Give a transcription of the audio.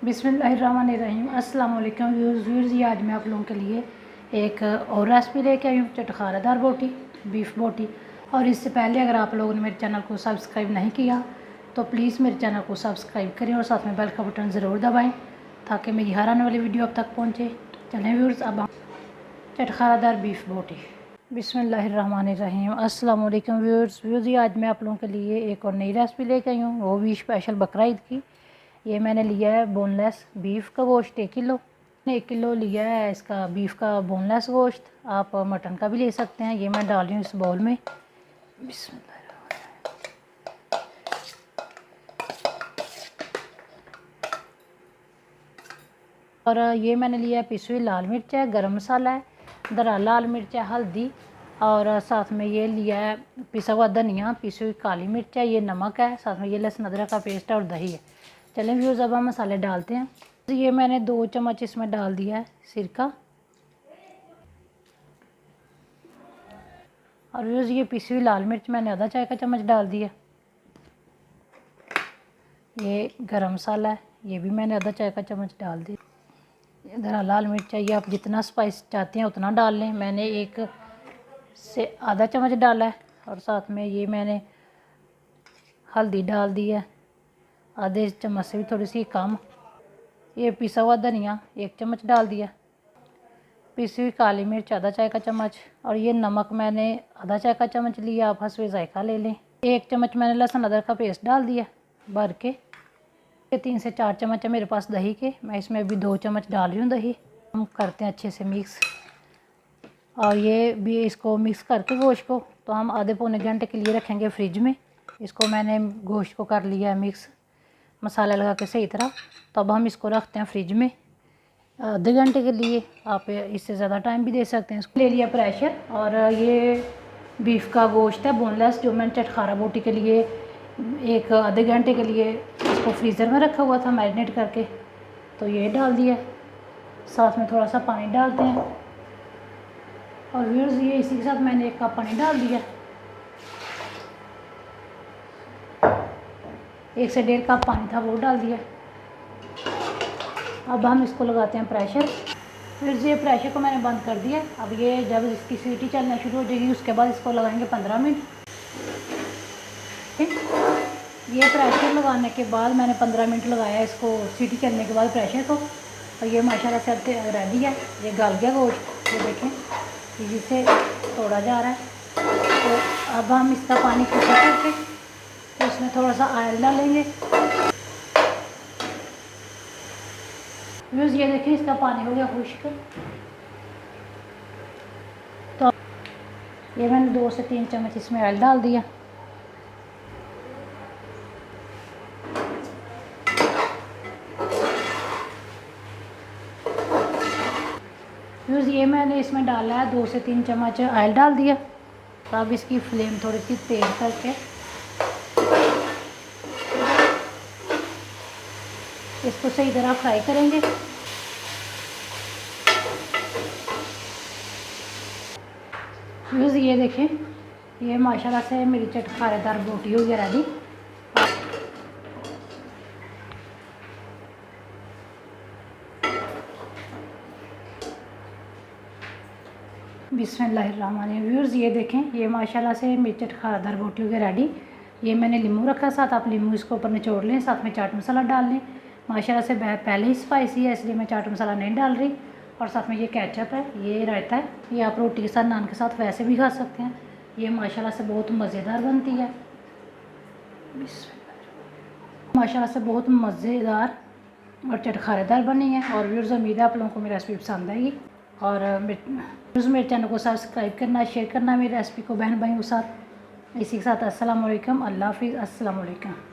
बिस्मिल्लाहिर्रहमानिर्रहीम। अस्सलाम वालेकुम व्यूअर्स। ये आज मैं आप लोगों के लिए एक और रेसिपी लेके आई हूँ, चटखारेदार बोटी, बीफ बोटी। और इससे पहले अगर आप लोगों ने मेरे चैनल को सब्सक्राइब नहीं किया तो प्लीज़ मेरे चैनल को सब्सक्राइब करें और साथ में बेल का बटन ज़रूर दबाएं ताकि मेरी हर आने वाली वीडियो अब तक पहुँचे। चलें व्यूअर्स, अब हम चटखारेदार बीफ बोटी। बिस्मिल्लाहिर्रहमानिर्रहीम। अस्सलाम वालेकुम व्यूअर्स। ये आज मैं आप लोगों के लिए एक और नई रेसिपी लेके आई हूँ, वो भी स्पेशल बकरा ईद की। ये मैंने लिया है बोनलेस बीफ का गोश्त 1 किलो। 1 किलो लिया है इसका बीफ का बोनलेस गोश्त। आप मटन का भी ले सकते हैं। ये मैं डाल रही हूँ इस बाउल में। बिस्मिल्लाह। और ये मैंने लिया है पिसी हुई लाल मिर्च है, गरम मसाला है, दरा लाल मिर्च है, हल्दी, और साथ में ये लिया है पिसा हुआ धनिया, पिसी हुई काली मिर्च है, ये नमक है, साथ में ये लहसुन अदरक का पेस्ट है और दही है। चलें व्यूअर्स, अब हम मसाले डालते हैं। तो ये मैंने 2 चम्मच इसमें डाल दिया है सिरका। और व्यूअर्स ये पिसी हुई लाल मिर्च मैंने आधा चाय का चम्मच डाल दिया। ये गरम मसाला है, ये भी मैंने आधा चाय का चम्मच डाल दिया। इधर लाल मिर्च चाहिए, आप जितना स्पाइस चाहते हैं उतना डाल लें। मैंने 1 से आधा चम्मच डाला है। और साथ में ये मैंने हल्दी डाल दी है, आधे चम्मच से भी थोड़ी सी कम। ये पिसा हुआ धनिया 1 चम्मच डाल दिया, पिसी हुई काली मिर्च आधा चाय का चम्मच, और ये नमक मैंने आधा चाय का चम्मच लिया, आप हस्बे जायका ले लें। 1 चम्मच मैंने लहसुन अदरक का पेस्ट डाल दिया भर के। ये 3 से 4 चम्मच है मेरे पास दही के, मैं इसमें अभी 2 चम्मच डाल रही हूँ दही। हम करते हैं अच्छे से मिक्स। और ये भी इसको मिक्स करके गोश्त को तो हम आधे पौने घंटे के लिए रखेंगे फ्रिज में। इसको मैंने गोश्त को कर लिया है मिक्स मसाला लगा के सही तरह। तो अब हम इसको रखते हैं फ्रिज में आधे घंटे के लिए। आप इससे ज़्यादा टाइम भी दे सकते हैं। इसको ले लिया प्रेशर, और ये बीफ का गोश्त है बोनलेस, जो मैंने चटखारा बोटी के लिए एक आधे घंटे के लिए इसको फ्रीज़र में रखा हुआ था मैरिनेट करके। तो ये डाल दिया, साथ में थोड़ा सा पानी डालते हैं। और व्यूअर्स ये इसी के साथ मैंने 1 कप पानी डाल दिया। 1 से 1.5 कप पानी था वो डाल दिया। अब हम इसको लगाते हैं प्रेशर। फिर ये प्रेशर को मैंने बंद कर दिया। अब ये जब इसकी सीटी चलना शुरू हो जाएगी उसके बाद इसको लगाएंगे 15 मिनट। ये प्रेशर लगाने के बाद मैंने 15 मिनट लगाया इसको सीटी चलने के बाद प्रेशर को। और ये माशाल्लाह से रेडी है, ये गल गया गोश्त। ये देखें जिसे तोड़ा जा रहा है। तो अब हम इसका पानी खुशक करके तो इसमें थोड़ा सा ऑयल डालेंगे। व्यूअर्स ये देखें इसका पानी हो गया खुश्क। तो ये मैंने 2 से 3 चम्मच इसमें ऑयल डाल दिया। व्यूअर्स ये मैंने इसमें डाला है 2 से 3 चम्मच ऑयल डाल दिया। तो अब इसकी फ्लेम थोड़ी सी तेज करके इसको सही तरह फ्राई करेंगे। व्यूअर्स ये देखें, ये माशाल्लाह से मेरी चटखारेदार बोटी हो गई रेडी। बिस्मिल्लाहिर्रहमानिर्रहीम। व्यूअर्स ये देखें, ये माशाल्लाह से मेरी चटखारेदार बोटी हो गई रेडी। ये मैंने नींबू रखा साथ, आप नींबू इसको ऊपर निचोड़ लें, साथ में चाट मसाला डाल लें। माशाल्लाह से पहले ही स्पाइसी है इसलिए मैं चाट मसाला नहीं डाल रही। और साथ में ये केचप है, ये रायता है, ये आप रोटी के साथ नान के साथ वैसे भी खा सकते हैं। ये माशाल्लाह से बहुत मज़ेदार बनती है। माशाल्लाह से बहुत मज़ेदार और चटखारेदार बनी है। और व्यूअर्स उम्मीद है आप लोगों को मेरी रेसिपी पसंद आएगी। और मेरे चैनल को सब्सक्राइब करना, शेयर करना मेरी रेसिपी को बहन भाइयों के साथ। इसी के साथ अस्सलाम वालेकुम, अल्लाह हाफिज़, अस्सलाम वालेकुम।